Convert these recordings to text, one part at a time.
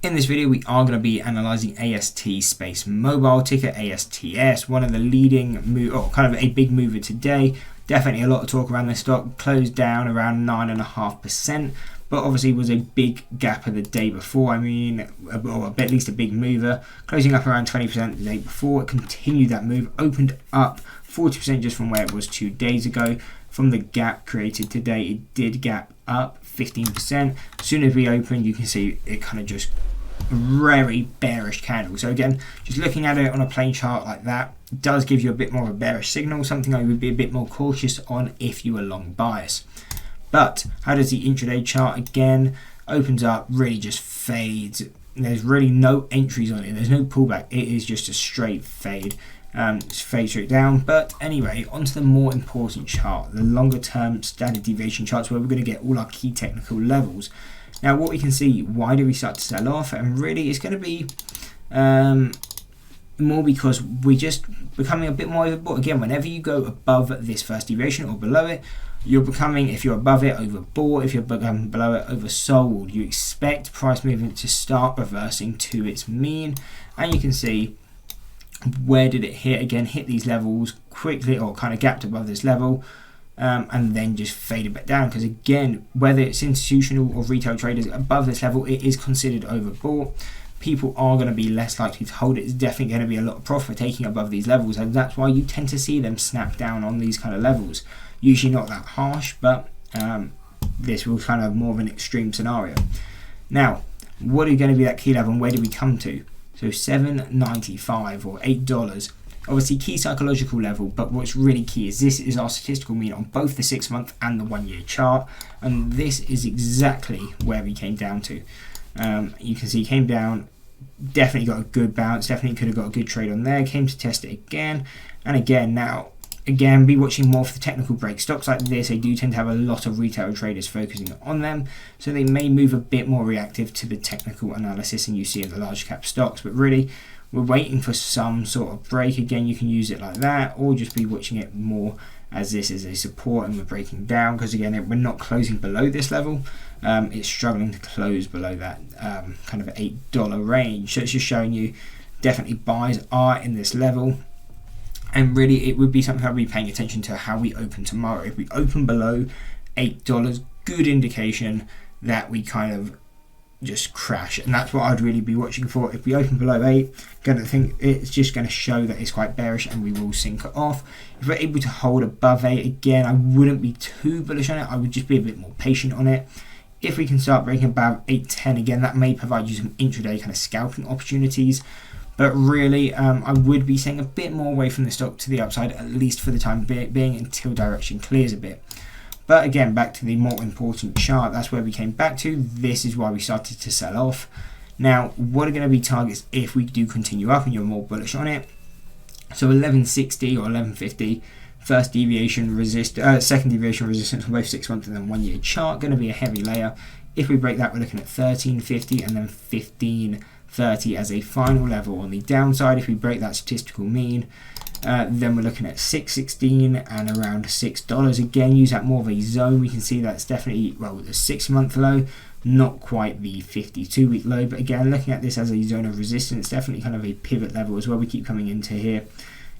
In this video, we are going to be analysing AST SpaceMobile, ticker ASTS, one of the leading kind of a big mover today. Definitely a lot of talk around this stock. Closed down around 9.5%, but obviously was a big gap of the day before. I mean, or at least a big mover, closing up around 20% the day before. It continued that move, opened up 40% just from where it was 2 days ago. From the gap created today, it did gap up 15%. As soon as we opened, you can see it kind of just very bearish candle. So again, just looking at it on a plain chart like that does give you a bit more of a bearish signal, something I would be a bit more cautious on if you were long bias. But how does the intraday chart? Again, opens up, really just fades. There's really no entries on it, there's no pullback, it is just a straight fade. Fade straight down. But anyway, onto the more important chart, the longer term standard deviation charts, where we're going to get all our key technical levels. Now, what we can see, why do we start to sell off? And really, it's going to be more because we're just becoming a bit more overbought. Again, whenever you go above this first deviation or below it, you're becoming, if you're above it, overbought. If you're below it, oversold. You expect price movement to start reversing to its mean. And you can see, where did it hit? Again, hit these levels quickly, or kind of gapped above this level. And then just fade a bit down, because again, whether it's institutional or retail traders above this level, it is considered overbought. People are going to be less likely to hold it. It's definitely going to be a lot of profit taking above these levels, and that's why you tend to see them snap down on these kind of levels. Usually not that harsh, but this was kind of more of an extreme scenario. Now, what is going to be that key level, and where do we come to? So $7.95 or $8. Obviously key psychological level, but what's really key is this is our statistical mean on both the 6-month and the 1-year chart, and this is exactly where we came down to. You can see came down, definitely got a good bounce, definitely could have got a good trade on there, came to test it again and again. Now again, be watching more for the technical break. Stocks like this, they do tend to have a lot of retail traders focusing on them, so they may move a bit more reactive to the technical analysis than you see in the large cap stocks. But really, we're waiting for some sort of break. Again, you can use it like that, or just be watching it more as this is a support and we're breaking down, because again, we're not closing below this level. It's struggling to close below that kind of $8 range. So it's just showing you definitely buys are in this level. And really, it would be something I'll be paying attention to how we open tomorrow. If we open below $8, good indication that we kind of just crash, and that's what I'd really be watching for. If we open below 8, gonna think it's just going to show that it's quite bearish and we will sink it off. If we're able to hold above 8, again, I wouldn't be too bullish on it, I would just be a bit more patient on it. If we can start breaking above 8.10, again, that may provide you some intraday kind of scalping opportunities. But really, I would be staying a bit more away from the stock to the upside, at least for the time being, until direction clears a bit. But again, back to the more important chart, that's where we came back to. This is why we started to sell off. Now, what are going to be targets if we do continue up and you're more bullish on it? So 1160 or 1150, first deviation second deviation resistance on both 6-month and then 1-year chart, going to be a heavy layer. If we break that, we're looking at 1350 and then 1530 as a final level on the downside. If we break that statistical mean, then we're looking at 616 and around $6. Again, use that more of a zone. We can see that's definitely, well, the 6-month low, not quite the 52-week low, but again, looking at this as a zone of resistance, definitely kind of a pivot level as well. We keep coming into here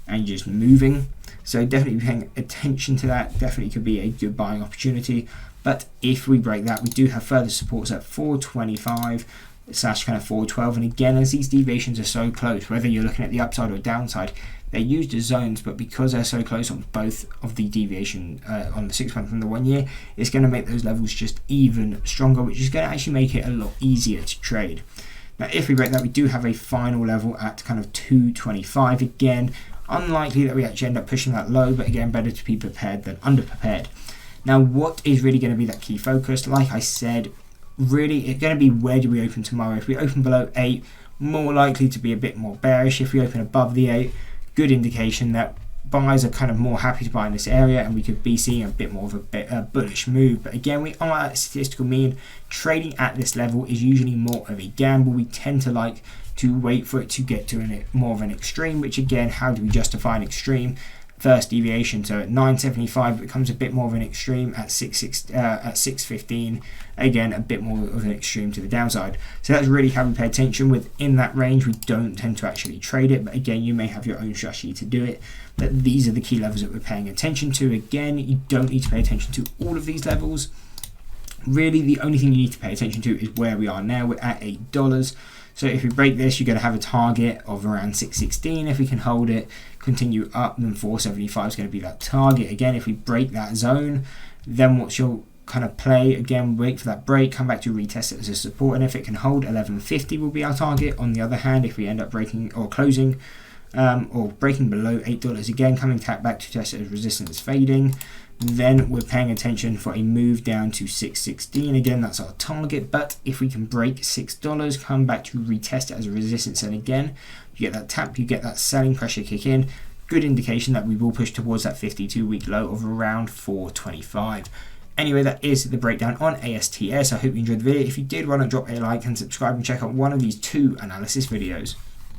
and just moving, so definitely paying attention to that. Definitely could be a good buying opportunity. But if we break that, we do have further supports at 425 / kind of 412, and again, as these deviations are so close, whether you're looking at the upside or downside, they're used as zones, but because they're so close on both of the deviation on the 6-month and the 1-year, it's going to make those levels just even stronger, which is going to actually make it a lot easier to trade. Now, if we break that, we do have a final level at kind of 225. Again, unlikely that we actually end up pushing that low, but again, better to be prepared than underprepared. Now, what is really going to be that key focus? Like I said, really, it's going to be where do we open tomorrow. If we open below 8, more likely to be a bit more bearish. If we open above the 8, good indication that buyers are kind of more happy to buy in this area, and we could be seeing a bit more of a bullish move. But again, we are at statistical mean. Trading at this level is usually more of a gamble. We tend to like to wait for it to get to more of an extreme, which again, how do we justify an extreme? first deviation. So at 9.75 it becomes a bit more of an extreme. At 6.15 again a bit more of an extreme to the downside. So that's really how we pay attention. Within that range we don't tend to actually trade it, but again you may have your own strategy to do it. But these are the key levels that we're paying attention to. Again, you don't need to pay attention to all of these levels. Really the only thing you need to pay attention to is where we are now. We're at $8. So if we break this, you're going to have a target of around 6.16. If we can hold it, continue up, then 4.75 is going to be that target. Again, if we break that zone, then what's your kind of play? Again, wait for that break, come back to retest it as a support, and if it can hold, 11.50 will be our target. On the other hand, if we end up breaking or closing or breaking below $8 again, coming back to test it as resistance, fading, then we're paying attention for a move down to 6.16. Again, that's our target, but if we can break $6, come back to retest it as a resistance, and again you get that tap, you get that selling pressure kick in, good indication that we will push towards that 52-week low of around 425. Anyway, that is the breakdown on ASTS. I hope you enjoyed the video. If you did, why not drop a like and subscribe and check out one of these 2 analysis videos.